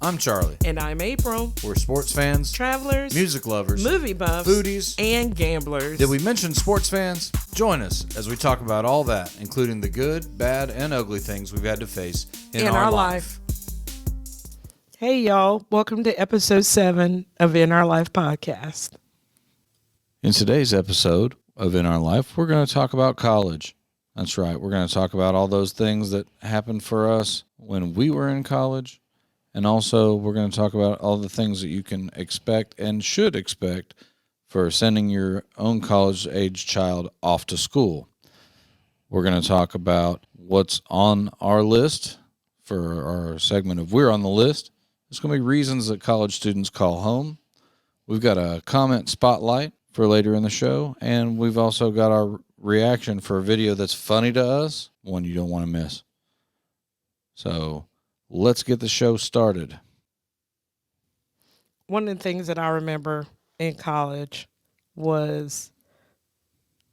I'm Charlie. And I'm April. We're sports fans, Travelers, music lovers, movie buffs, foodies, and gamblers. Did we mention sports fans? Join us as we talk about all that, including the good, bad, and ugly things we've had to face in our life. Hey, y'all. Welcome to episode 7 of In Our Life podcast. In today's episode of In Our Life, we're going to talk about college. That's right. We're going to talk about all those things that happened for us when we were in college. And also, we're going to talk about all the things that you can expect and should expect for sending your own college-age child off to school. We're going to talk about what's on our list for our segment of We're on the List. It's going to be reasons that college students call home. We've got a comment spotlight for later in the show, and we've also got our reaction for a video that's funny to us, one you don't want to miss. So let's get the show started. One of the things that I remember in college was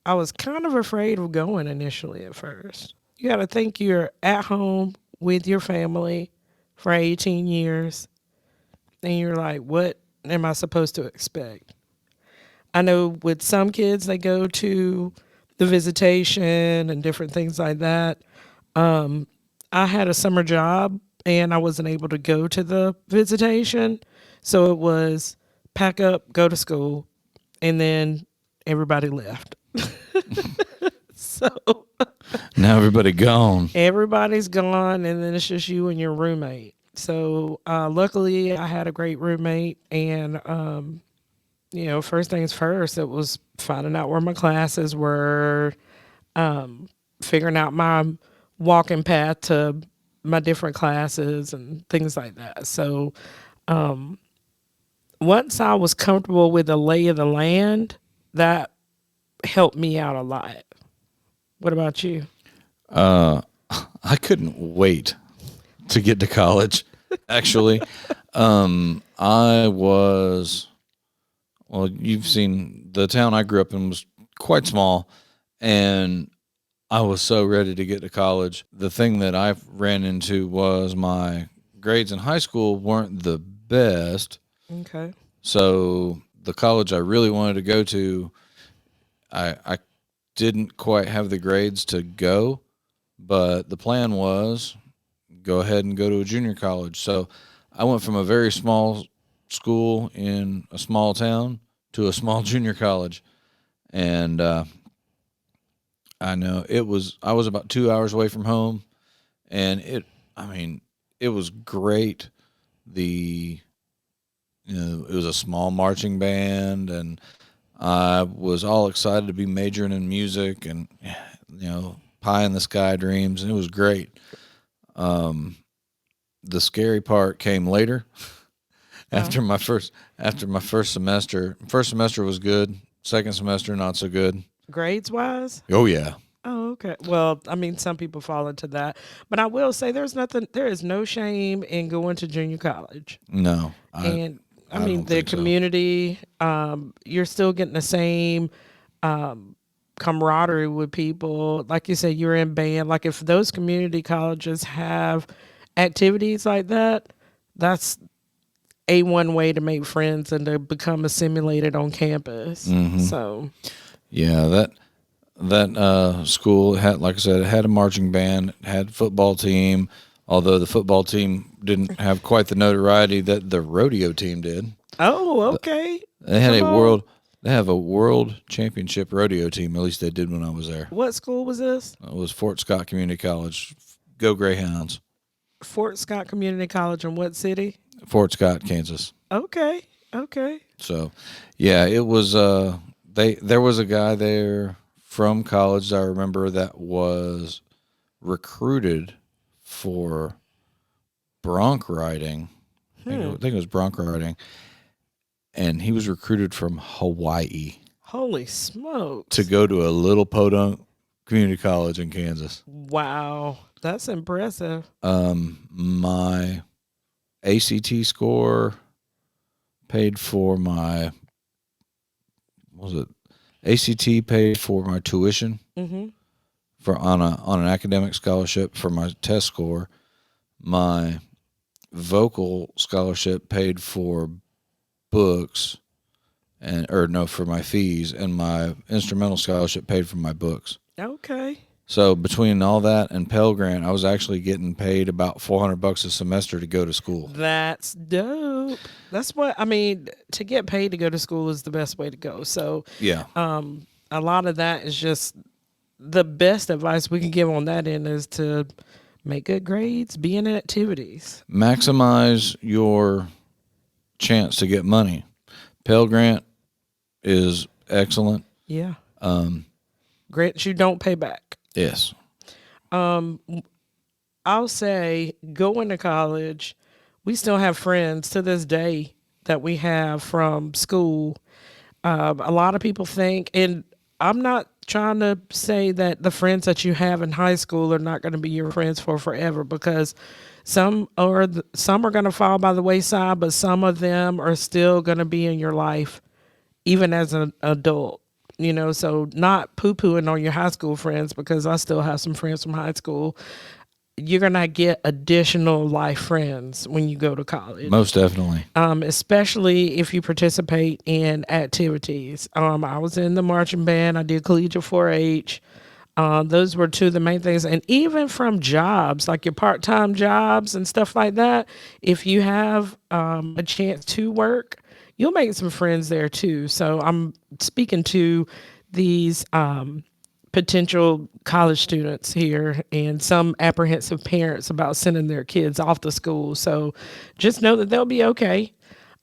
I was kind of afraid of going initially at first. You got to think you're at home with your family for 18 years, and you're like, what am I supposed to expect? I know with some kids, they go to the visitation and different things like that. I had a summer job, and I wasn't able to go to the visitation. So it was pack up, go to school, and then everybody left. So now everybody gone. Everybody's gone, and then it's just you and your roommate. So luckily, I had a great roommate, and first things first, it was finding out where my classes were, figuring out my walking path to my different classes and things like that. So once I was comfortable with the lay of the land, that helped me out a lot. What about you? I couldn't wait to get to college, actually. You've seen the town I grew up in was quite small, and I was so ready to get to college. The thing that I ran into was my grades in high school weren't the best. Okay. So the college I really wanted to go to, I didn't quite have the grades to go, but the plan was go ahead and go to a junior college. So I went from a very small school in a small town to a small junior college. And I know I was about 2 hours away from home, and it was great. It was a small marching band, and I was all excited to be majoring in music and, pie in the sky dreams, and it was great. The scary part came later. After my first semester. First semester was good. Second semester, not so good. Grades wise? Oh, yeah. Oh, okay. Well, some people fall into that, but I will say there is no shame in going to junior college. No. The community, you're still getting the same camaraderie with people. Like you said, you're in band. Like if those community colleges have activities like that, that's one way to make friends and to become assimilated on campus. Mm-hmm. So, yeah, that school had, like I said, it had a marching band, it had a football team. Although the football team didn't have quite the notoriety that the rodeo team did. Oh, okay. They have a world championship rodeo team. At least they did when I was there. What school was this? It was Fort Scott Community College. Go Greyhounds. Fort Scott Community College in what city? Fort Scott, Kansas. Okay. So, yeah, it was. There was a guy there from college I remember that was recruited for bronc riding. I think it was bronc riding, and he was recruited from Hawaii. Holy smokes! To go to a little podunk community college in Kansas. Wow, that's impressive. My ACT score paid for my ACT paid for my tuition. Mm-hmm. On an academic scholarship for my test score. My vocal scholarship paid for books for my fees, and my instrumental scholarship paid for my books. Okay. So between all that and Pell Grant, I was actually getting paid about $400 a semester to go to school. That's dope. That's what I mean. To get paid to go to school is the best way to go. So, Yeah. a lot of that is just the best advice we can give on that end is to make good grades, be in activities. Maximize your chance to get money. Pell Grant is excellent. Yeah. Grants you don't pay back. Yes. I'll say going to college, we still have friends to this day that we have from school. A lot of people think, and I'm not trying to say that the friends that you have in high school are not going to be your friends for forever, because some are going to fall by the wayside, but some of them are still going to be in your life even as an adult. So not poo-pooing on your high school friends, because I still have some friends from high school. You're going to get additional life friends when you go to college. Most definitely. Especially if you participate in activities. I was in the marching band. I did collegiate 4-H. Those were two of the main things. And even from jobs, like your part-time jobs and stuff like that, if you have a chance to work, you'll make some friends there too. So I'm speaking to these potential college students here and some apprehensive parents about sending their kids off to school. So just know that they'll be okay,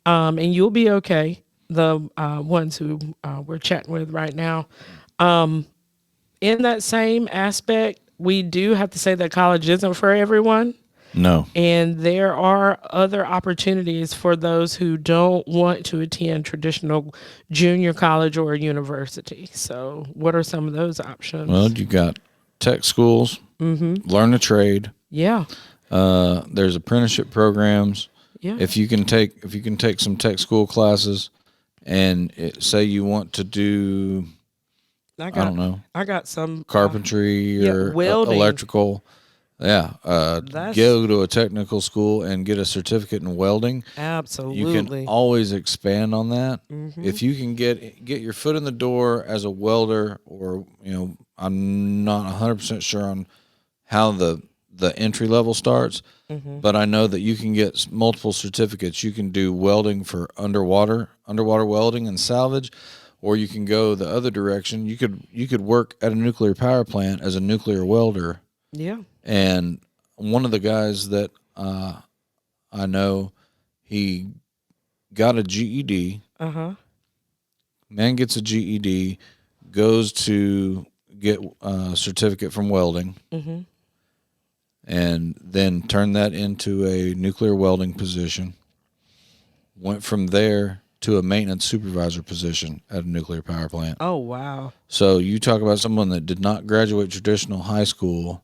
and you'll be okay. The ones who we're chatting with right now. In that same aspect, we do have to say that college isn't for everyone. No. And there are other opportunities for those who don't want to attend traditional junior college or university. So what are some of those options? Well, you got tech schools, learn a trade. Yeah. There's apprenticeship programs. Yeah. If you can take some tech school classes, and say you want to do, I don't know, I got some carpentry or welding. electrical. Yeah, go to a technical school and get a certificate in welding. Absolutely. You can always expand on that. If you can get your foot in the door as a welder, or I'm not 100% sure on how the entry level starts, but I know that you can get multiple certificates. You can do welding for underwater welding and salvage, or you can go the other direction. You could work at a nuclear power plant as a nuclear welder. Yeah. And one of the guys that I know, he got a GED. Man gets a GED, goes to get a certificate from welding, and then turned that into a nuclear welding position. Went from there to a maintenance supervisor position at a nuclear power plant. Oh, wow. So you talk about someone that did not graduate traditional high school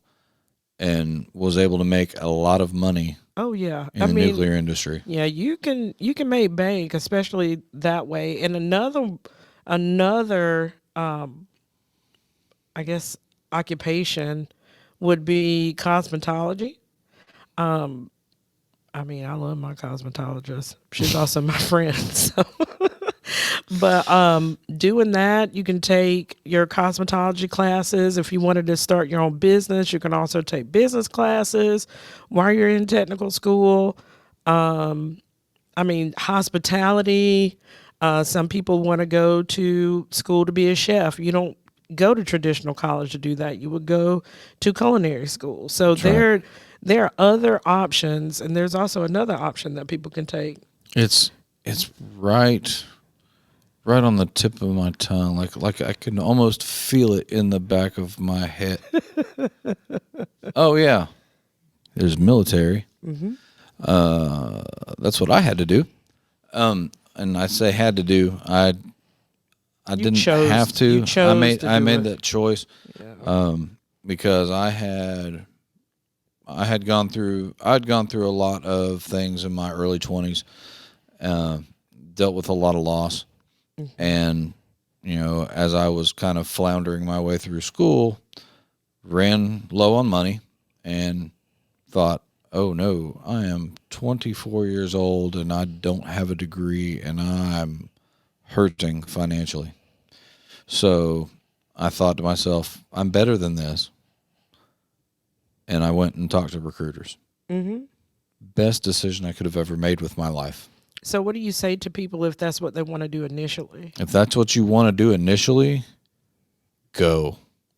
and was able to make a lot of money. Oh, yeah. In the nuclear industry. Yeah, you can make bank, especially that way. And another I guess occupation would be cosmetology. I love my cosmetologist. She's also my friend. So. But doing that, you can take your cosmetology classes. If you wanted to start your own business, you can also take business classes while you're in technical school. Hospitality. Some people want to go to school to be a chef. You don't go to traditional college to do that. You would go to culinary school. So there are other options, and there's also another option that people can take. It's right on the tip of my tongue, like I can almost feel it in the back of my head. Oh yeah, there's military. That's what I had to do, and I say had to do. I didn't have to. I made that choice, because I'd gone through a lot of things in my early 20s, dealt with a lot of loss. And, as I was kind of floundering my way through school, ran low on money and thought, oh no, I am 24 years old and I don't have a degree and I'm hurting financially. So I thought to myself, I'm better than this. And I went and talked to recruiters. Mm-hmm. Best decision I could have ever made with my life. So, what do you say to people if that's what they want to do initially? If that's what you want to do initially, go.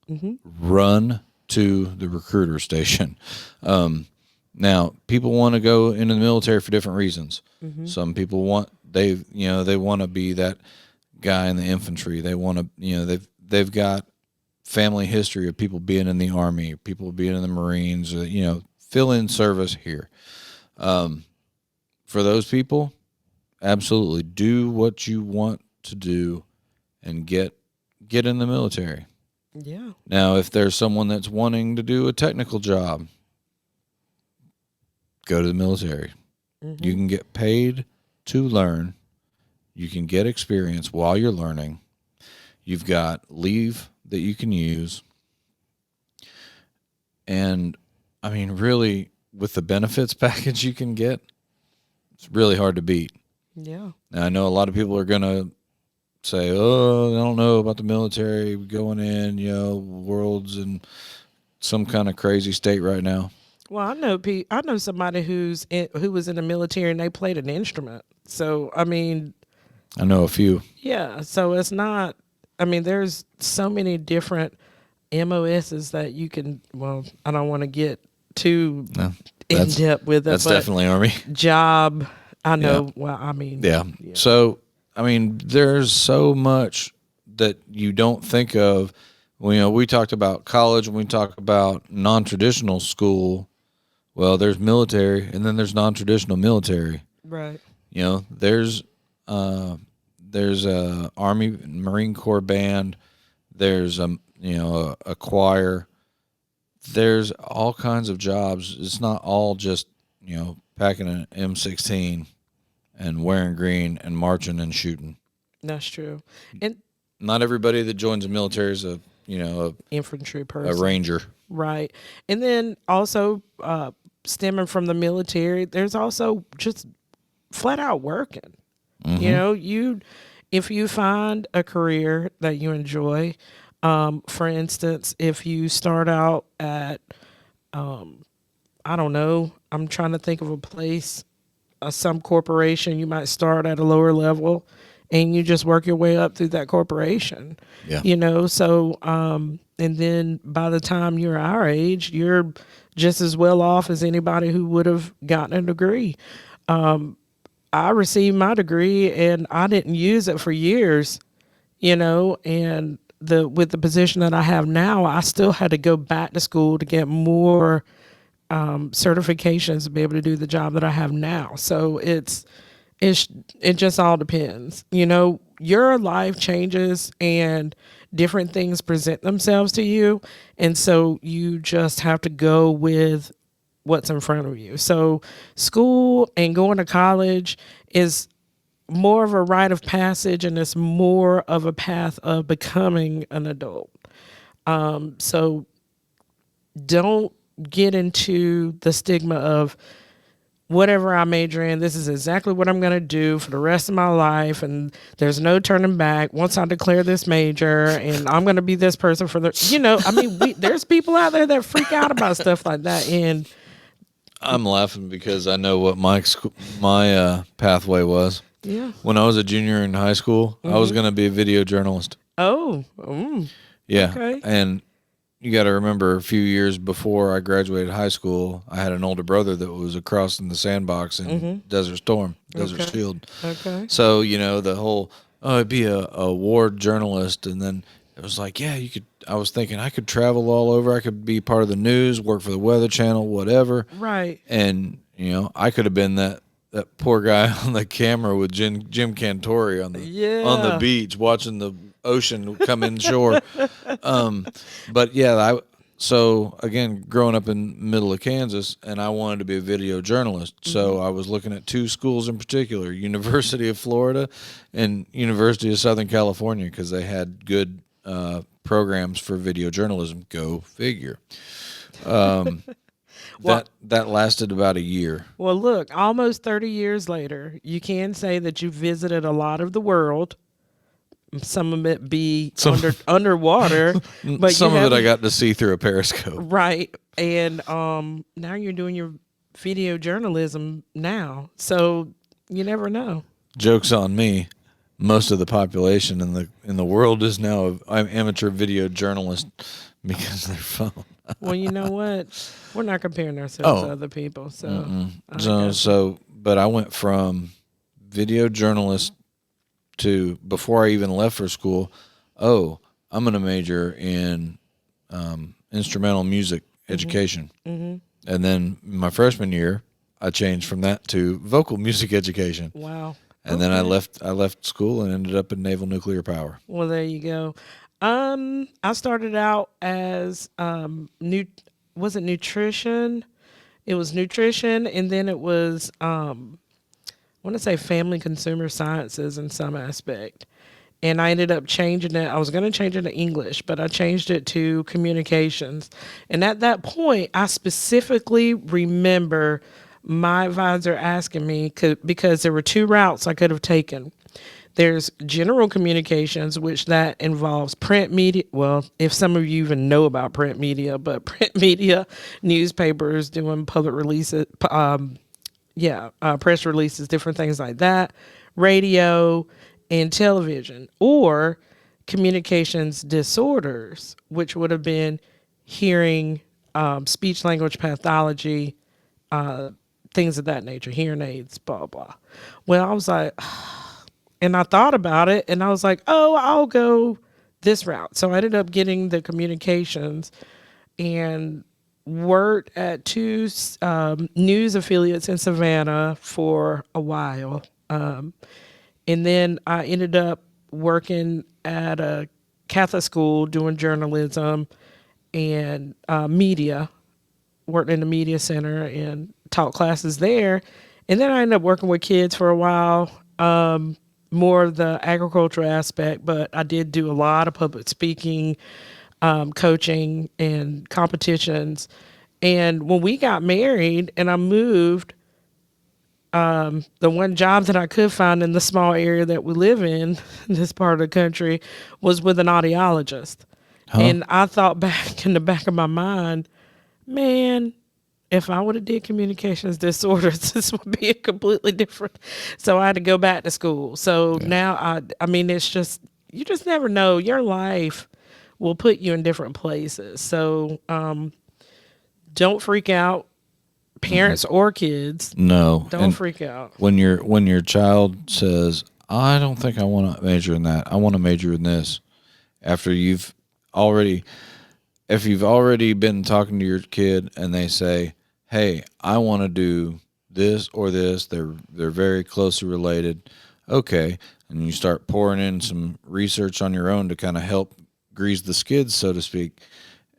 Mm-hmm. Run to the recruiter station. Now, people want to go into the military for different reasons. Mm-hmm. Some people want they want to be that guy in the infantry. They want to they've got family history of people being in the Army, people being in the Marines. Fill in service here. For those people, absolutely do what you want to do and get in the military. Yeah. Now, if there's someone that's wanting to do a technical job, go to the military. Mm-hmm. You can get paid to learn. You can get experience while you're learning. You've got leave that you can use. And, I mean, really, with the benefits package you can get, it's really hard to beat. Yeah. Now, I know a lot of people are going to say, oh, I don't know about the military going in, world's in some kind of crazy state right now. Well, I know somebody who was in the military and they played an instrument. So, I mean, I know a few. yeah. So it's not. I mean, there's so many different MOSs that you can. Well, I don't want to get too in depth with it. That's definitely Army. Job. I know. Yeah. Well, I mean. Yeah. So, I mean, there's so much that you don't think of. We talked about college and we talk about non-traditional school. Well, there's military and then there's non-traditional military. Right. There's a Army Marine Corps band. There's a choir. There's all kinds of jobs. It's not all just packing an M16 and wearing green and marching and shooting. That's true. And not everybody that joins the military is a infantry person, a ranger. Right. And then also stemming from the military, there's also just flat out working. Mm-hmm. If you find a career that you enjoy, for instance, if you start out at, I don't know, I'm trying to think of a place, some corporation, you might start at a lower level and you just work your way up through that corporation. Yeah. So, and then by the time you're our age, you're just as well off as anybody who would have gotten a degree. I received my degree and I didn't use it for years, and with the position that I have now, I still had to go back to school to get more certifications to be able to do the job that I have now. So it just all depends. Your life changes and different things present themselves to you. And so you just have to go with what's in front of you. So school and going to college is more of a rite of passage and it's more of a path of becoming an adult. So don't get into the stigma of whatever I major in, this is exactly what I'm going to do for the rest of my life. And there's no turning back once I declare this major and I'm going to be this person for there's people out there that freak out about stuff like that. And I'm laughing because I know what my pathway was. Yeah. When I was a junior in high school, I was going to be a video journalist. Oh. Yeah. Okay. And you got to remember a few years before I graduated high school, I had an older brother that was across in the sandbox in Desert Storm, Desert Shield. Okay. So, the whole, I'd be a war journalist. And then it was like, yeah, I was thinking I could travel all over. I could be part of the news, work for the Weather Channel, whatever. Right. And, I could have been that poor guy on the camera with Jim Cantori on the beach watching the ocean come inshore. But yeah, so again, growing up in middle of Kansas, and I wanted to be a video journalist. So I was looking at two schools in particular, University of Florida and University of Southern California, because they had good programs for video journalism. Go figure. Well, That lasted about a year. well, look, almost 30 years later, you can say that you visited a lot of the world. Some of it be Some underwater, but you some of it I haven't. got to see through a periscope. Right. And now you're doing your video journalism now. So you never know. Joke's on me. Most of the population in the world is now an amateur video journalist because of their phone. Well, you know what? We're not comparing ourselves to Oh, other people. So I so got you. but I went from video journalist to before I even left for school. Oh, I'm going to major in instrumental music education, and then my freshman year, I changed from that to vocal music education. Wow. And then I left school and ended up in naval nuclear power. Well, there you go. I started out as wasn't nutrition. It was nutrition, and then it was I want to say family consumer sciences in some aspect. And I ended up changing it. I was going to change it to English, but I changed it to communications. And at that point, I specifically remember my advisor asking me because there were two routes I could have taken. There's general communications, which that involves print media. Well, if some of you even know about print media, but print media, newspapers, doing public releases, press releases, different things like that, radio and television, or communications disorders, which would have been hearing, speech language pathology, things of that nature, hearing aids, blah, blah. Well, I was like, and I thought about it and I was like, oh, I'll go this route. So I ended up getting the communications and worked at two news affiliates in Savannah for a while. And then I ended up working at a Catholic school doing journalism and media, worked in the media center and taught classes there. And then I ended up working with kids for a while, more of the agricultural aspect, but I did do a lot of public speaking, coaching and competitions. And when we got married and I moved, the one job that I could find in the small area that we live in, this part of the country, was with an audiologist. Huh? And I thought back in the back of my mind, man, if I would have did communications disorders, this would be a completely different. So I had to go back to school. So now I mean, it's just, you just never know. Your life will put you in different places. So don't freak out, parents or kids. No. Don't freak out. When your child says, I don't think I want to major in that, I want to major in this, after if you've already been talking to your kid and they say, hey, I want to do this or this, they're very closely related, okay, and you start pouring in some research on your own to kind of help grease the skids, so to speak,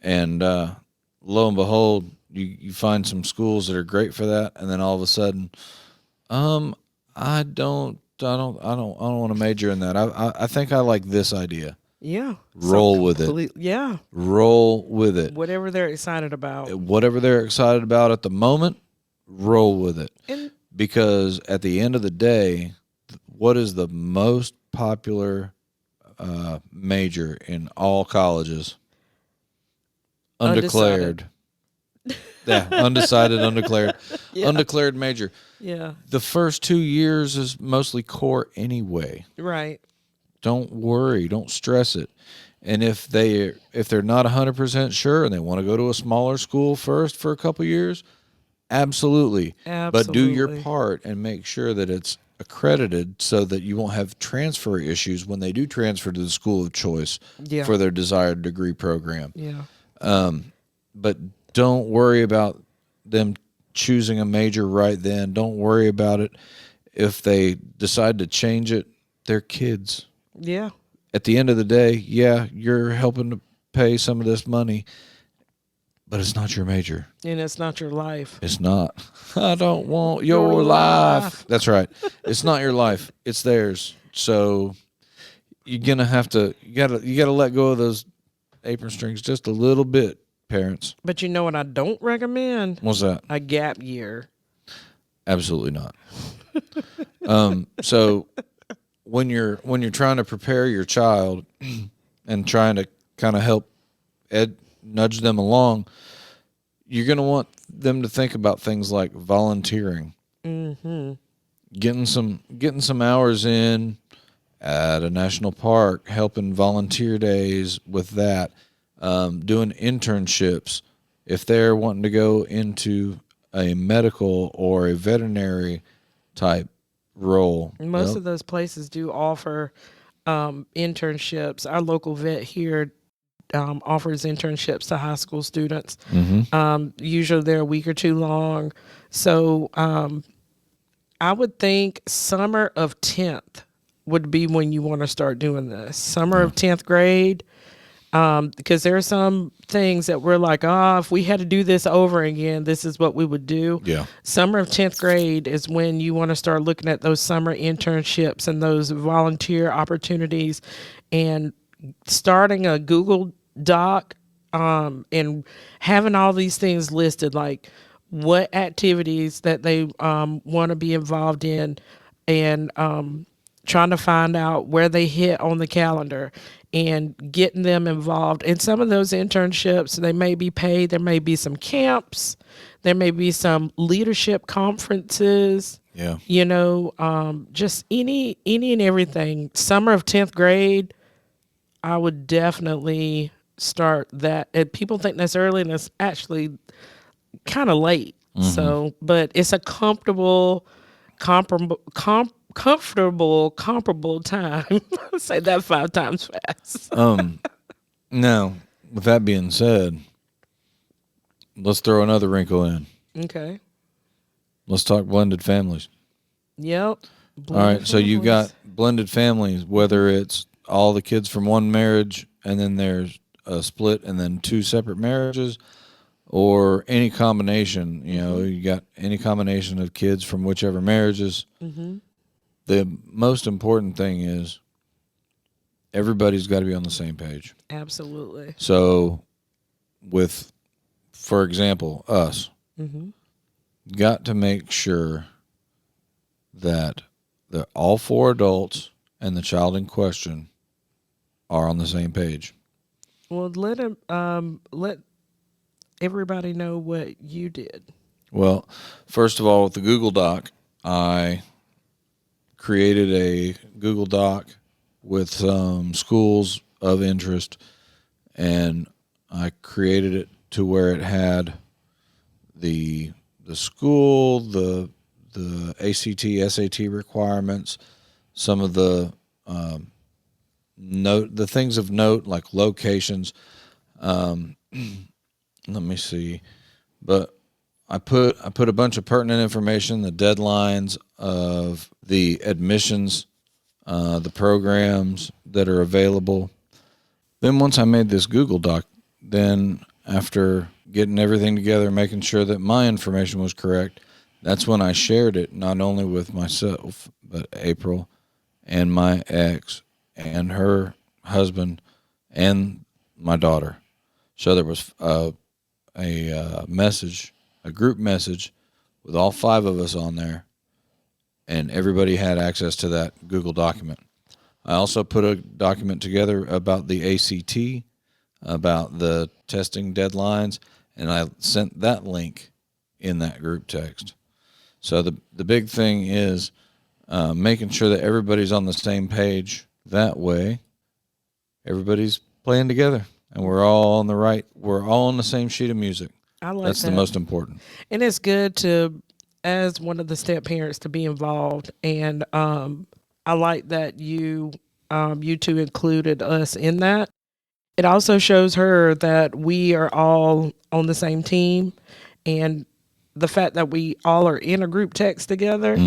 and lo and behold, you find some schools that are great for that, and then all of a sudden, I don't want to major in that. I think I like this idea. Yeah. Roll with it. Yeah. Roll with it. Whatever they're excited about. Whatever they're excited about at the moment, roll with it. And Because at the end of the day, what is the most popular major in all colleges? Undeclared. Yeah, undecided, undeclared. Yeah. Undeclared major. Yeah. The first 2 years is mostly core anyway. Right. Don't worry, don't stress it. And if they're not 100% sure and they want to go to a smaller school first for a couple years, absolutely. But do your part and make sure that it's accredited so that you won't have transfer issues when they do transfer to the school of choice for their desired degree program. Yeah. But don't worry about them choosing a major right then. Don't worry about it if they decide to change it. They're kids. Yeah. At the end of the day, yeah, you're helping to pay some of this money, but it's not your major. And it's not your life. It's not. I don't want your life. That's right. It's not your life. It's theirs. So you're gonna have to. You gotta let go of those apron strings just a little bit parents. But you know what I don't recommend? What's that? A gap year. Absolutely not. So when you're trying to prepare your child and trying to kind of help nudge them along, you're going to want them to think about things like volunteering, getting some hours in at a national park, helping volunteer days with that, doing internships. If they're wanting to go into a medical or a veterinary type role, Most of those places do offer internships. Our local vet here offers internships to high school students. Usually they're a week or two long. So I would think summer of 10th would be when you want to start doing this. Summer of 10th grade. Because there are some things that we're like, if we had to do this over again, this is what we would do. Yeah. Summer of 10th grade is when you want to start looking at those summer internships and those volunteer opportunities and starting a Google Doc and having all these things listed, like what activities that they want to be involved in, and trying to find out where they hit on the calendar and getting them involved. In some of those internships, they may be paid. There may be some camps. There may be some leadership conferences. Yeah. Just any and everything. Summer of 10th grade, I would definitely start that. And people think that's early, and it's actually kind of late. So, but it's a comfortable time. Say that 5 times fast. Now, with that being said, let's throw another wrinkle in. Okay. Let's talk blended families. Yep. All right. So you got blended families, whether it's all the kids from one marriage and then there's a split and then 2 separate marriages, or any combination. You got any combination of kids from whichever marriages. The most important thing is everybody's got to be on the same page. Absolutely. So for example, us, got to make sure that all 4 adults and the child in question are on the same page. Well, let everybody know what you did. Well, first of all, with the Google Doc, I created a Google Doc with some schools of interest, and I created it to where it had the school, the ACT, SAT requirements, some of the the things of note like locations. Let me see, but I put a bunch of pertinent information, the deadlines of the admissions, the programs that are available. Then once I made this Google Doc, then after getting everything together, making sure that my information was correct, that's when I shared it not only with myself, but April and my ex and her husband and my daughter. So there was a message, a group message with all 5 of us on there, and everybody had access to that Google document. I also put a document together about the ACT, about the testing deadlines, and I sent that link in that group text. So the big thing is making sure that everybody's on the same page. That way, everybody's playing together, and we're all on the same sheet of music. I like That's that. the most important. And it's good to, as one of the step parents, to be involved. And I like that you 2 included us in that. It also shows her that we are all on the same team, and the fact that we all are in a group text together,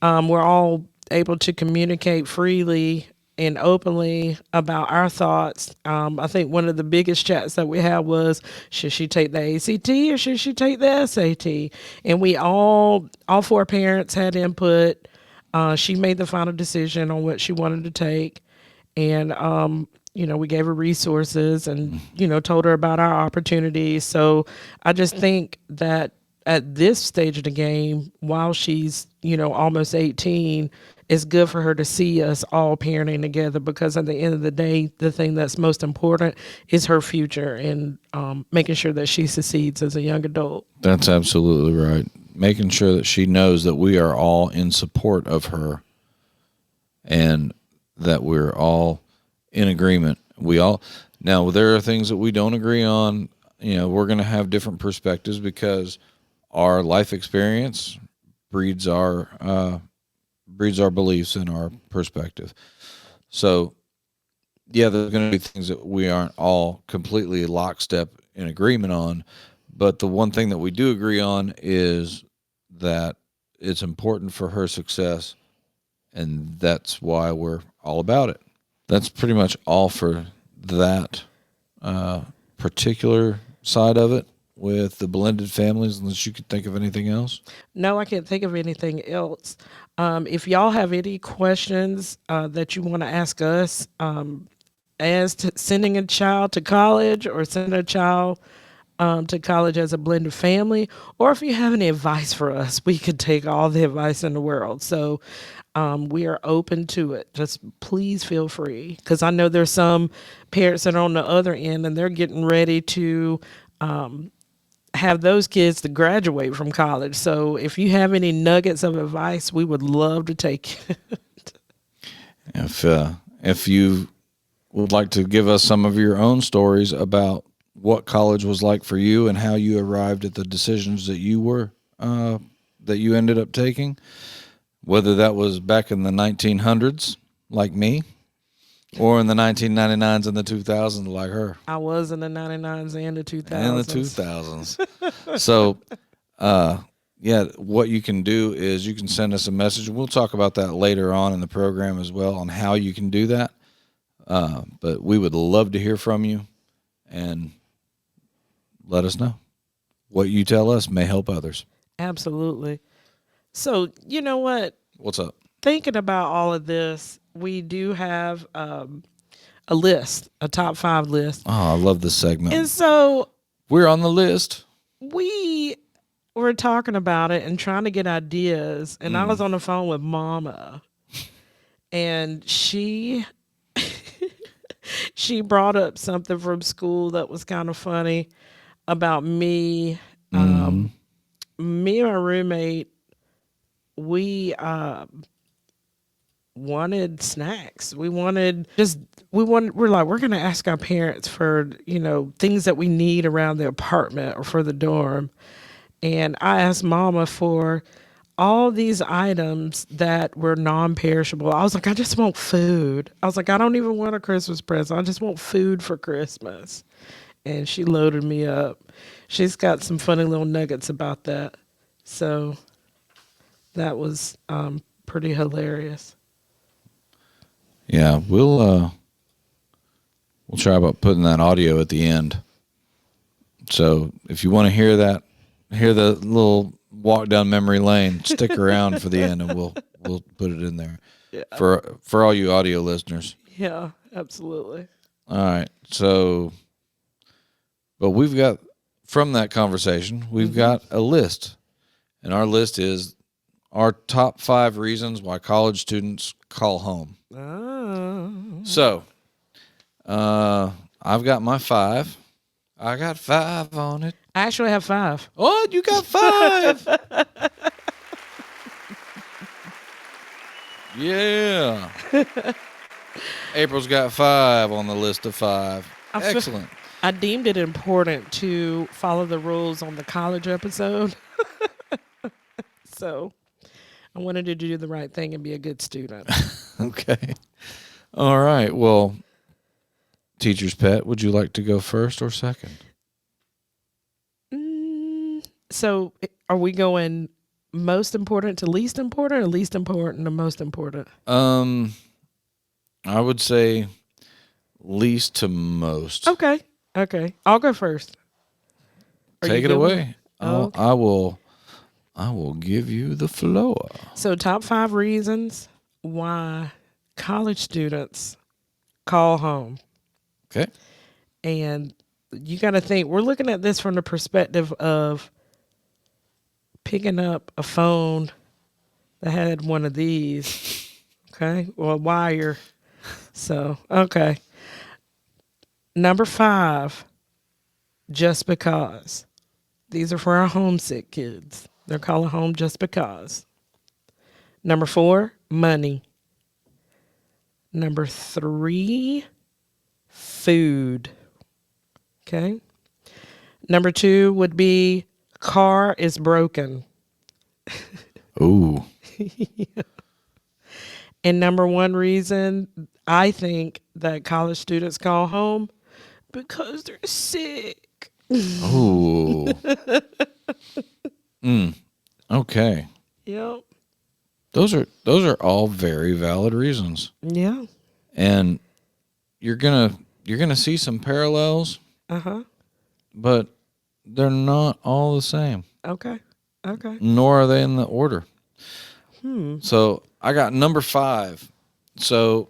we're all able to communicate freely and openly about our thoughts. I think one of the biggest chats that we had was, should she take the ACT or should she take the SAT? And we all 4 parents had input. She made the final decision on what she wanted to take. And, we gave her resources and, told her about our opportunities. So I just think that at this stage of the game, while she's, almost 18, it's good for her to see us all parenting together, because at the end of the day, the thing that's most important is her future and making sure that she succeeds as a young adult. That's absolutely right. Making sure that she knows that we are all in support of her and that we're all in agreement. Now there are things that we don't agree on. We're going to have different perspectives because our life experience breeds our beliefs and our perspective. So, yeah, there's going to be things that we aren't all completely lockstep in agreement on. But the one thing that we do agree on is that it's important for her success, and that's why we're all about it. That's pretty much all for that particular side of it with the blended families, unless you could think of anything else. No, I can't think of anything else. If y'all have any questions that you want to ask us, as to sending a child to college or sending a child to college as a blended family, or if you have any advice for us, we could take all the advice in the world. So we are open to it. Just please feel free, because I know there's some parents that are on the other end and they're getting ready to have those kids to graduate from college. So if you have any nuggets of advice, we would love to take it. If you would like to give us some of your own stories about what college was like for you and how you arrived at the decisions that you ended up taking, whether that was back in the 1900s like me, or in the 1999s and the 2000s like her. I was in the 99s and the 2000s. And the 2000s. So, what you can do is you can send us a message. We'll talk about that later on in the program as well, on how you can do that. But we would love to hear from you, and let us know. What you tell us may help others. Absolutely. So, you know what? What's up? Thinking about all of this, we do have a list, a top 5 list. Oh, I love this segment. And so we're on the list. We were talking about it and trying to get ideas. And I was on the phone with Mama, and she brought up something from school that was kind of funny about me. Me and my roommate, we wanted snacks. We're like, we're going to ask our parents for, things that we need around the apartment or for the dorm. And I asked Mama for all these items that were non-perishable. I was like, I just want food. I was like, I don't even want a Christmas present. I just want food for Christmas. And she loaded me up. She's got some funny little nuggets about that. So that was pretty hilarious. Yeah, we'll try about putting that audio at the end. So if you want to hear the little walk down memory lane, stick around for the end, and we'll put it in there. Yeah. For all you audio listeners. Yeah, absolutely. All right. So, but we've got, from that conversation, we've got a list, and our list is our top 5 reasons why college students call home. Oh. So, I've got my 5. I got 5 on it. I actually have 5. Oh, you got 5. Yeah. April's got 5 on the list of 5. Excellent. I deemed it important to follow the rules on the college episode. So I wanted to do the right thing and be a good student. Okay. All right. Well, teacher's pet, would you like to go first or second? So are we going most important to least important, or least important to most important? I would say least to most. Okay. I'll go first. Take it away. Okay. I will give you the floor. So top 5 reasons why college students call home. Okay. And you got to think, we're looking at this from the perspective of picking up a phone that had one of these, okay, or a wire. So, okay. Number 5, just because. These are for our homesick kids. They're calling home just because. Number 4, money. Number 3, food. Okay. Number 2 would be car is broken. Ooh. And number 1 reason I think that college students call home because they're sick. Ooh. Okay. Yep. Those are all very valid reasons. Yeah. And you're gonna see some parallels, Uh-huh. but they're not all the same. Okay. Okay. Nor are they in the order. So I got number 5. So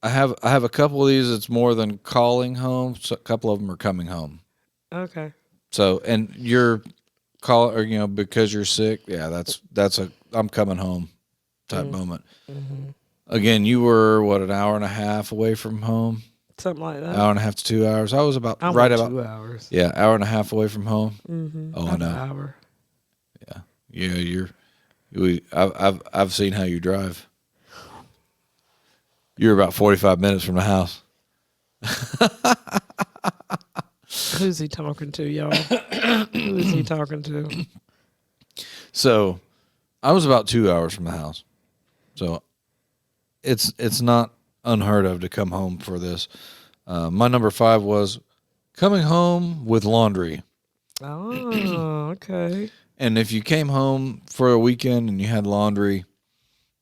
I have a couple of these that's more than calling home. So a couple of them are coming home. Okay. So and you're or because you're sick. Yeah, that's a I'm coming home type moment. Mm-hmm. Again, you were what, an hour and a half away from home? Something like that. Hour and a half to 2 hours. I was about I'm right on about 2 hours. yeah, hour and a half away from home. Mm-hmm. Oh, I An know. hour. Yeah, I've seen how you drive. You're about 45 minutes from the house. Who's he talking to, y'all? Who is he talking to? So I was about 2 hours from the house. So it's not unheard of to come home for this. My number 5 was coming home with laundry. Oh, okay. And if you came home for a weekend and you had laundry,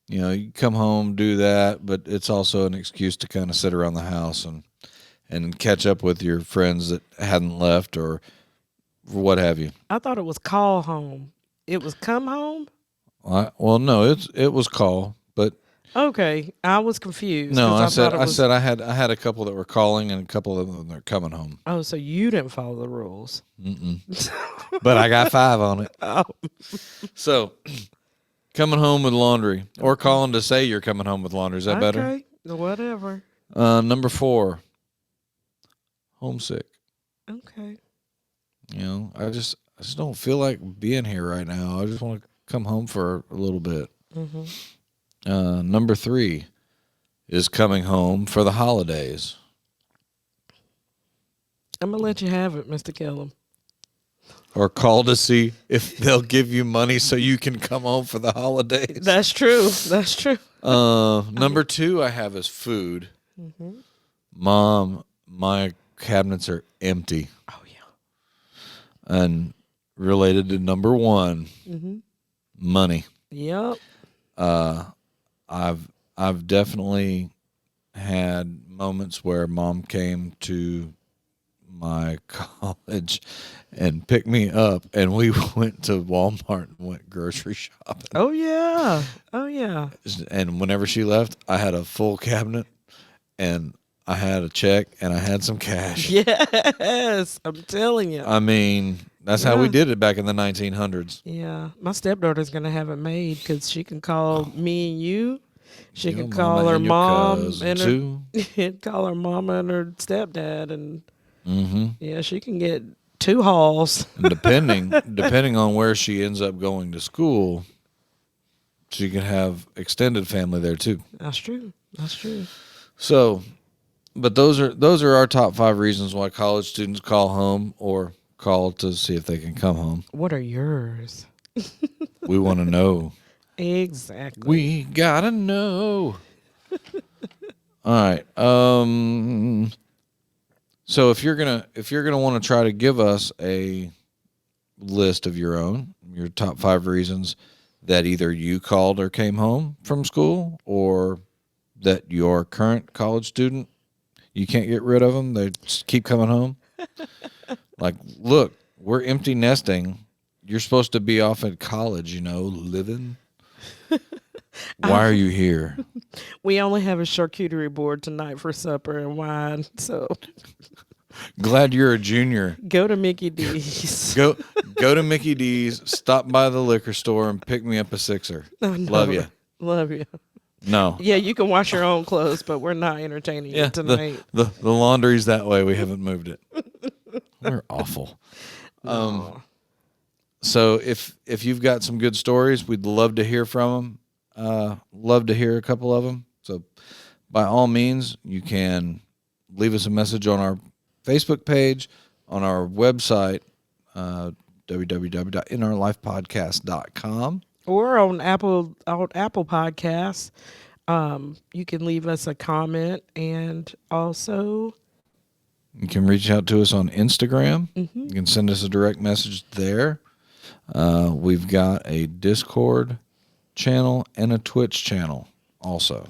you come home, do that, but it's also an excuse to kind of sit around the house and catch up with your friends that hadn't left or what have you. I thought it was call home. It was come home? Well, no, it was call, but Okay. I was confused. no, 'Cause I thought it was, said I had a couple that were calling and a couple of them that are coming home. oh, so you didn't follow the rules. But I got 5 on it. Oh. So coming home with laundry or calling to say you're coming home with laundry. Is that better? Okay. Whatever. Number 4, homesick. Okay. I just don't feel like being here right now. I just want to come home for a little bit. Mm-hmm. Number 3 is coming home for the holidays. I'm going to let you have it, Mr. Kellum. Or call to see if they'll give you money so you can come home for the holidays. That's true. That's true. Number 2 I have is food. Mm-hmm. Mom, my cabinets are empty. Oh, yeah. And related to number 1, money. Yep. I've definitely had moments where Mom came to my college and picked me up, and we went to Walmart and went grocery shopping. Oh, yeah. Oh, yeah. And whenever she left, I had a full cabinet, and I had a check, and I had some cash. Yes. I'm telling you. I mean, that's how we did it back in the 1900s. Yeah. My stepdaughter's going to have it made because she can call me and you. She Your can call mama her and your mom cousin, and too. call her mama and her stepdad, and Mm-hmm. yeah, she can get 2 hauls. And depending on where she ends up going to school, she can have extended family there too. That's true. That's true. So, but those are our top 5 reasons why college students call home or call to see if they can come home. What are yours? We want to know. Exactly. We gotta know. All right. So if you're gonna want to try to give us a list of your own, your top 5 reasons that either you called or came home from school, or that your current college student, you can't get rid of them, they just keep coming home. Like, look, we're empty nesting. You're supposed to be off at college, living. Why are you here? We only have a charcuterie board tonight for supper and wine, so Glad you're a junior. go to Mickey D's. Go to Mickey D's, stop by the liquor store and pick me up a sixer. Love you. Love you. No. Yeah, you can wash your own clothes, but we're not entertaining you tonight. The laundry's that way. We haven't moved it. We're awful. So if you've got some good stories, we'd love to hear from them. Love to hear a couple of them. So by all means, you can leave us a message on our Facebook page, on our website, www.inourlifepodcast.com. Or on Apple Podcasts. You can leave us a comment, and also You can reach out to us on Instagram. Mm-hmm. You can send us a direct message there. We've got a Discord channel and a Twitch channel also.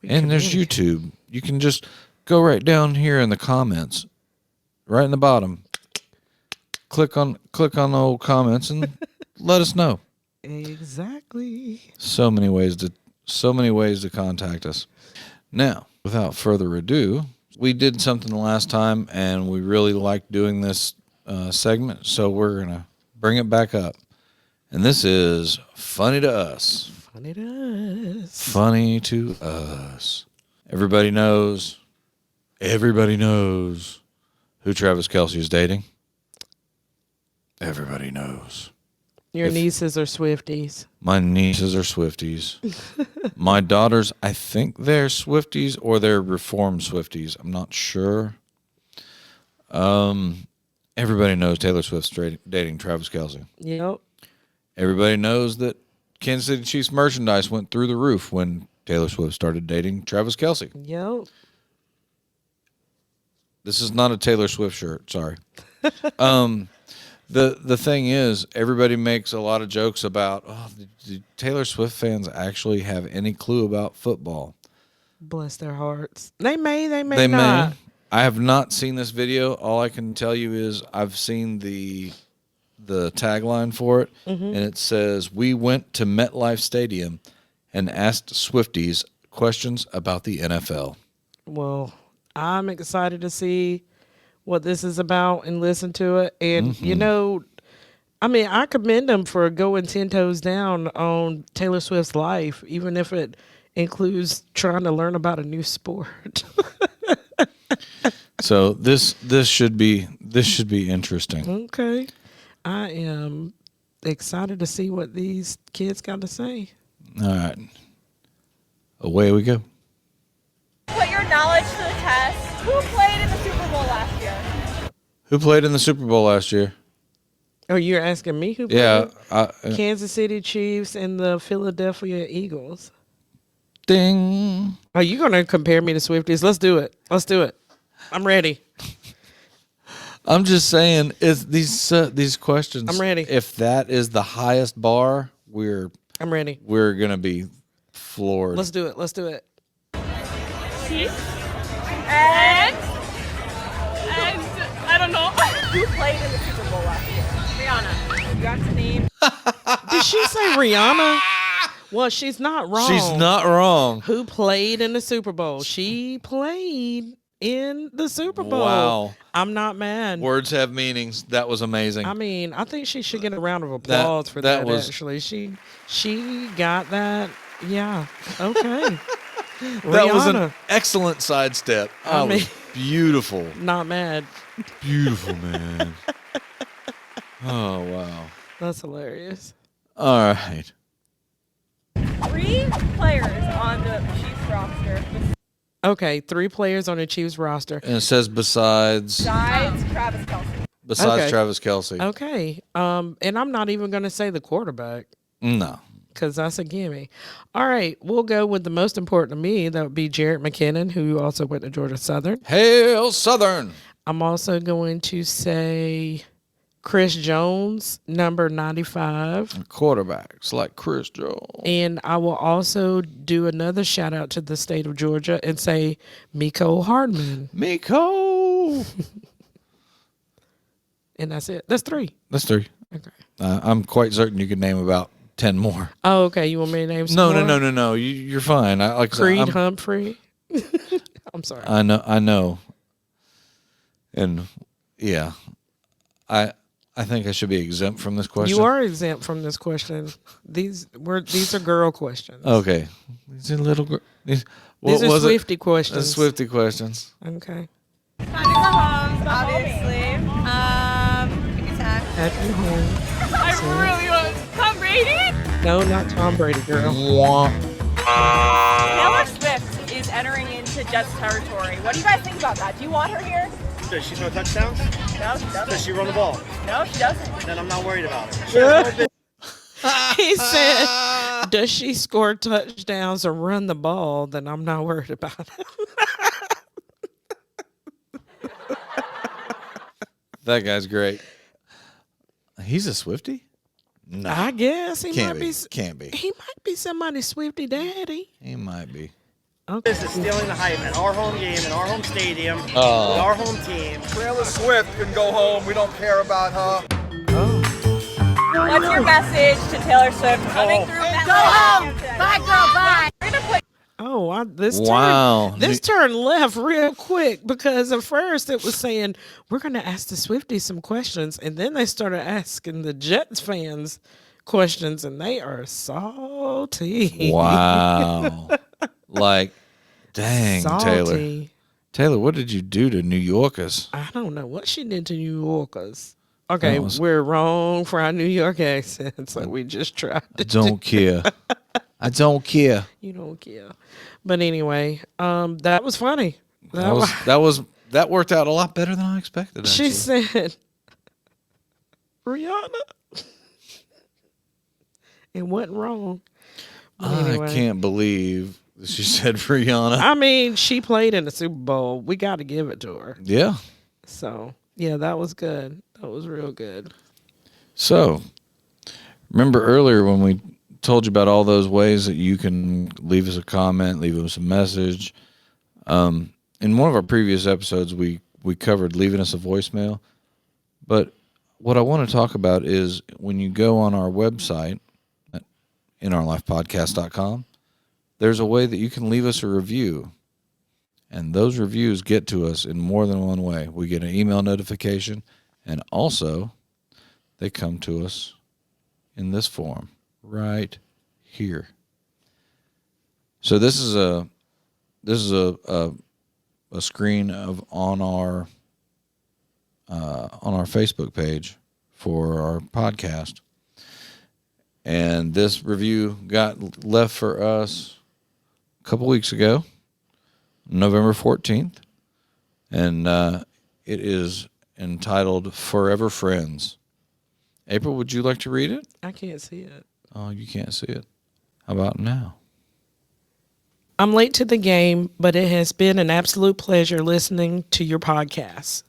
And there's YouTube. You can just go right down here in the comments, right in the bottom. Click on the old comments and let us know. Exactly. So many ways to contact us. Now, without further ado, we did something the last time, and we really liked doing this segment, so we're gonna bring it back up. And this is funny to us. Funny to us. Funny to us. Everybody knows who Travis Kelce is dating. Everybody knows. Your nieces are Swifties. My nieces are Swifties. My daughters, I think they're Swifties or they're Reformed Swifties. I'm not sure. Everybody knows Taylor Swift's dating Travis Kelce. Yep. Everybody knows that Kansas City Chiefs merchandise went through the roof when Taylor Swift started dating Travis Kelce. Yep. This is not a Taylor Swift shirt. Sorry. The thing is, everybody makes a lot of jokes about, do Taylor Swift fans actually have any clue about football? Bless their hearts. They may not. I have not seen this video. All I can tell you is I've seen the tagline for it, and it says, "We went to MetLife Stadium and asked Swifties questions about the NFL." Well, I'm excited to see what this is about and listen to it. And, I commend them for going 10 toes down on Taylor Swift's life, even if it includes trying to learn about a new sport. So this should be interesting. Okay. I am excited to see what these kids got to say. All right. Away we go. Put your knowledge to the test. Who played in the Super Bowl last year? Who played in the Super Bowl last year? Oh, you're asking me who played? Yeah. Kansas City Chiefs and the Philadelphia Eagles. Ding. Are you going to compare me to Swifties? Let's do it. I'm ready. I'm just saying, is these questions. I'm ready. If that is the highest bar, I'm ready. We're gonna be floored. Let's do it. Chiefs. And I don't know. Who played in the Super Bowl last year? Rihanna. You got to name. Did she say Rihanna? Well, she's not wrong. She's not wrong. Who played in the Super Bowl? She played in the Super Bowl. Wow. I'm not mad. Words have meanings. That was amazing. I mean, I think she should get a round of applause for that actually. She got that. Yeah. Okay. That was an excellent sidestep. I mean, beautiful. Not mad. Beautiful, man. Oh, wow. That's hilarious. All right. 3 players on the Chiefs roster. Okay, 3 players on the Chiefs roster. And it says besides Travis Kelce. Travis Kelce. Okay. And I'm not even going to say the quarterback. No. Because that's a gimme. All right, we'll go with the most important to me. That would be Jarrett McKinnon, who also went to Georgia Southern. Hail Southern. I'm also going to say Chris Jones, number 95. Quarterbacks like Chris Jones. And I will also do another shout out to the state of Georgia and say Miko Hardman. Miko. And that's it. That's 3. That's 3. Okay. I'm quite certain you can name about 10 more. Oh, okay. You want me to name some No, more? no, no, no, no. You're fine. Like I said, Creed Humphrey. I'm sorry. I know. And yeah, I think I should be exempt from this question. You are exempt from this question. These are girl questions. Okay. These are little girl. These are Swiftie questions. Swiftie questions. Okay. Time to go home, obviously. Give me time. Happy home. I really want Tom Brady. No, not Tom Brady, girl. Taylor Swift is entering into Jets territory. What do you guys think about that? Do you want her here? Does she throw touchdowns? No, she doesn't. Does she run the ball? No, she doesn't. Then I'm not worried about her. He said, does she score touchdowns or run the ball? Then I'm not worried about it. That guy's great. He's a Swiftie? No. I guess he Can't might be. be. Can't be. He might be somebody's Swiftie daddy. He might be. Okay. This is stealing the hype at our home game, in our home stadium, with Oh. our home team. Taylor Swift can go home. We don't care about her. What's your message to Taylor Swift coming through? Go home. Bye, girl. Bye. We're gonna put. Oh, this Wow. turned left real quick because at first it was saying we're going to ask the Swifties some questions, and then they started asking the Jets fans questions, and they are salty. Wow. Like, dang, Taylor. Salty. Taylor, what did you do to New Yorkers? I don't know what she did to New Yorkers. Okay, That was- we're wrong for our New York accent, so we just tried I to. don't care. I don't care. You don't care. But anyway, that was funny. That worked out a lot better than I expected. She Actually. said, Rihanna. It wasn't wrong. But anyway. I can't believe that she said Rihanna. I mean, she played in the Super Bowl. We got to give it to her. Yeah. So, yeah, that was good. That was real good. So, remember earlier when we told you about all those ways that you can leave us a comment, leave us a message. In one of our previous episodes, we covered leaving us a voicemail. But what I want to talk about is when you go on our website at inourlifepodcast.com, there's a way that you can leave us a review. And those reviews get to us in more than one way. We get an email notification, and also they come to us in this form right here. So this is a screen of on our Facebook page for our podcast, and this review got left for us a couple weeks ago, November 14th, and it is entitled "Forever Friends." April, would you like to read it? I can't see it. Oh, you can't see it. How about now? I'm late to the game, but it has been an absolute pleasure listening to your podcast.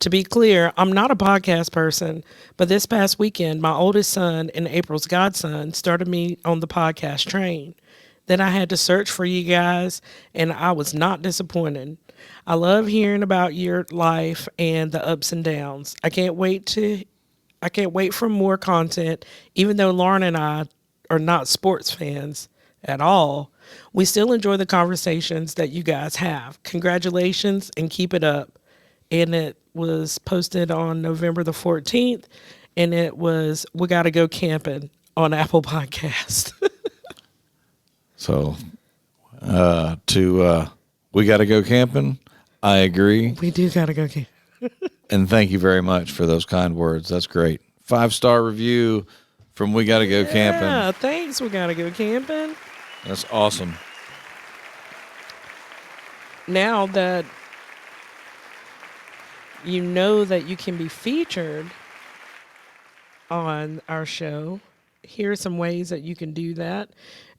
To be clear, I'm not a podcast person, but this past weekend, my oldest son and April's godson started me on the podcast train. Then I had to search for you guys, and I was not disappointed. I love hearing about your life and the ups and downs. I can't wait for more content, even though Lauren and I are not sports fans at all. We still enjoy the conversations that you guys have. Congratulations and keep it up. And it was posted on November the 14th, and it was We Gotta Go Camping on Apple Podcast. So, We Gotta Go Camping, I agree. We do gotta go camping. And thank you very much for those kind words. That's great. 5-star review from We Gotta Go Camping. Yeah, thanks. We gotta go camping. That's awesome. Now that you know that you can be featured on our show, here are some ways that you can do that.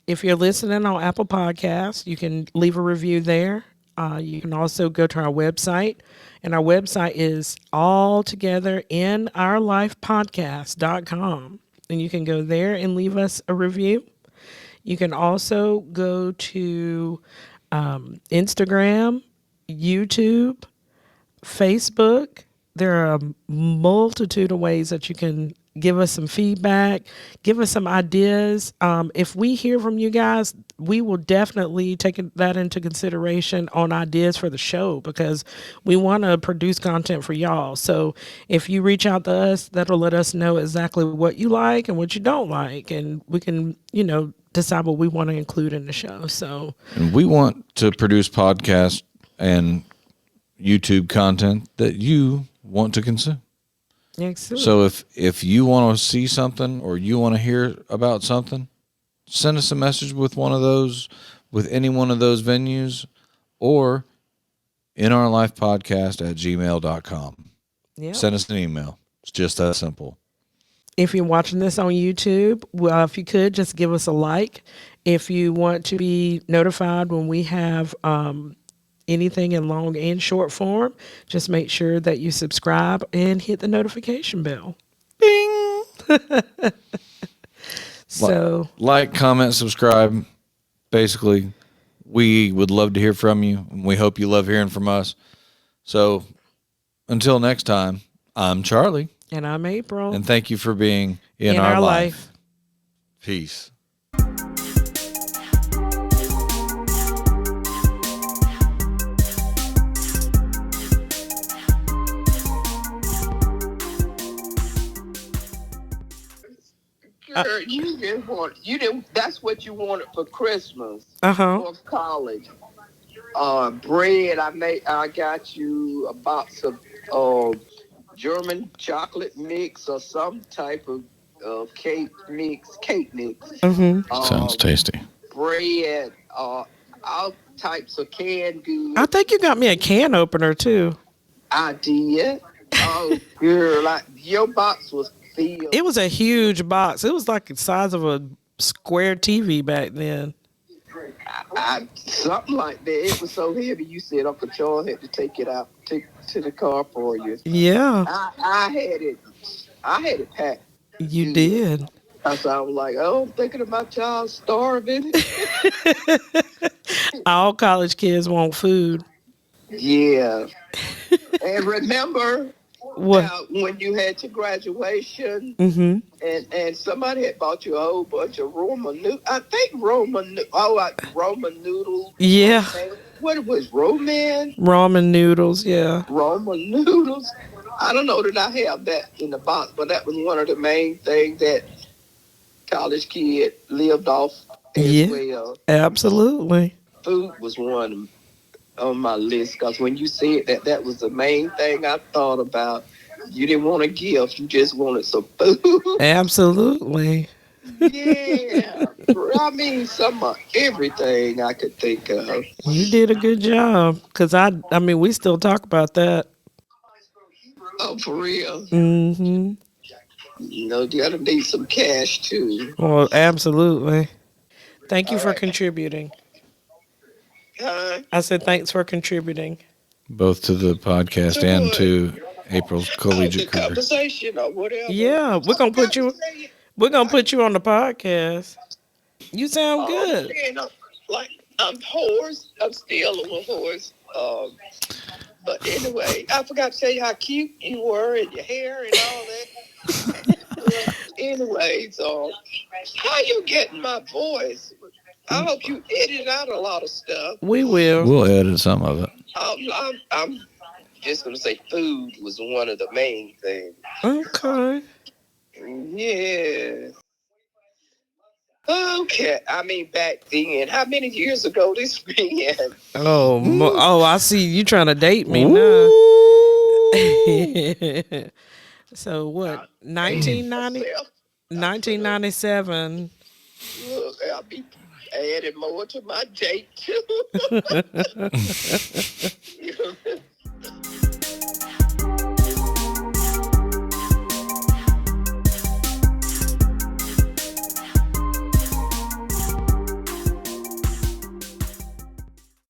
If you're listening on Apple Podcasts, you can leave a review there. You can also go to our website, and our website is altogetherinourlifepodcast.com, and you can go there and leave us a review. You can also go to Instagram, YouTube, Facebook. There are a multitude of ways that you can give us some feedback, give us some ideas. If we hear from you guys, we will definitely take that into consideration on ideas for the show, because we want to produce content for y'all. So if you reach out to us, that'll let us know exactly what you like and what you don't like, and we can, decide what we want to include in the show. So, and we want to produce podcasts and YouTube content that you want to consume. excellent. So if you want to see something or you want to hear about something, send us a message with any one of those venues, or in our life podcast at gmail.com. Yeah. Send us an email. It's just that simple. If you're watching this on YouTube, well, if you could just give us a like. If you want to be notified when we have anything in long and short form, just make sure that you subscribe and hit the notification bell. Bing! So, like, comment, subscribe. Basically, we would love to hear from you, and we hope you love hearing from us. So until next time, I'm Charlie. and I'm April. And thank you for being in our life. Peace. Girl, you didn't, that's what you wanted for Christmas. Uh-huh. For college. Bread, I got you a box of German chocolate mix or some type of cake mix. Mm-hmm. Sounds tasty. Bread, all types of canned goods. I think you got me a can opener, too. I did. Oh, girl, your box was filled. It was a huge box. It was like the size of a square TV back then. Something like that. It was so heavy. You said Uncle Charles had to take it out to the car for you. Yeah. I had it packed. You did. So I was like, oh, I'm thinking of my child starving. All college kids want food. Yeah. And remember What? when you had your graduation, Mm-hmm. and somebody had bought you a whole bunch of Roman noodles. I think Roman noodles. Yeah. What was Roman? Ramen noodles, yeah. Roman noodles. I don't know that I have that in the box, but that was one of the main things that college kid lived off as well. Absolutely. Food was one on my list, because when you said that was the main thing I thought about. You didn't want a gift, you just wanted some food. Absolutely. Yeah. I mean, everything I could think of. You did a good job, because I mean, we still talk about that. Oh, for real? Mm-hmm. You gotta need some cash too. Well, absolutely. Thank you for contributing. I said thanks for contributing. Both to the podcast and to April's collegiate career. Conversation or whatever. Yeah, we're gonna put you on the podcast. You sound good. I'm hoarse. I'm still a little hoarse. But anyway, I forgot to tell you how cute you were and your hair and all that. Anyways, how you getting my voice? I hope you edit out a lot of stuff. We will. We'll edit some of it. I'm just going to say food was one of the main things. Okay. Yeah. Okay. I mean, back then, how many years ago this been? Oh, I see you trying to date me now. So what? 1997. Look, I'll be adding more to my date too.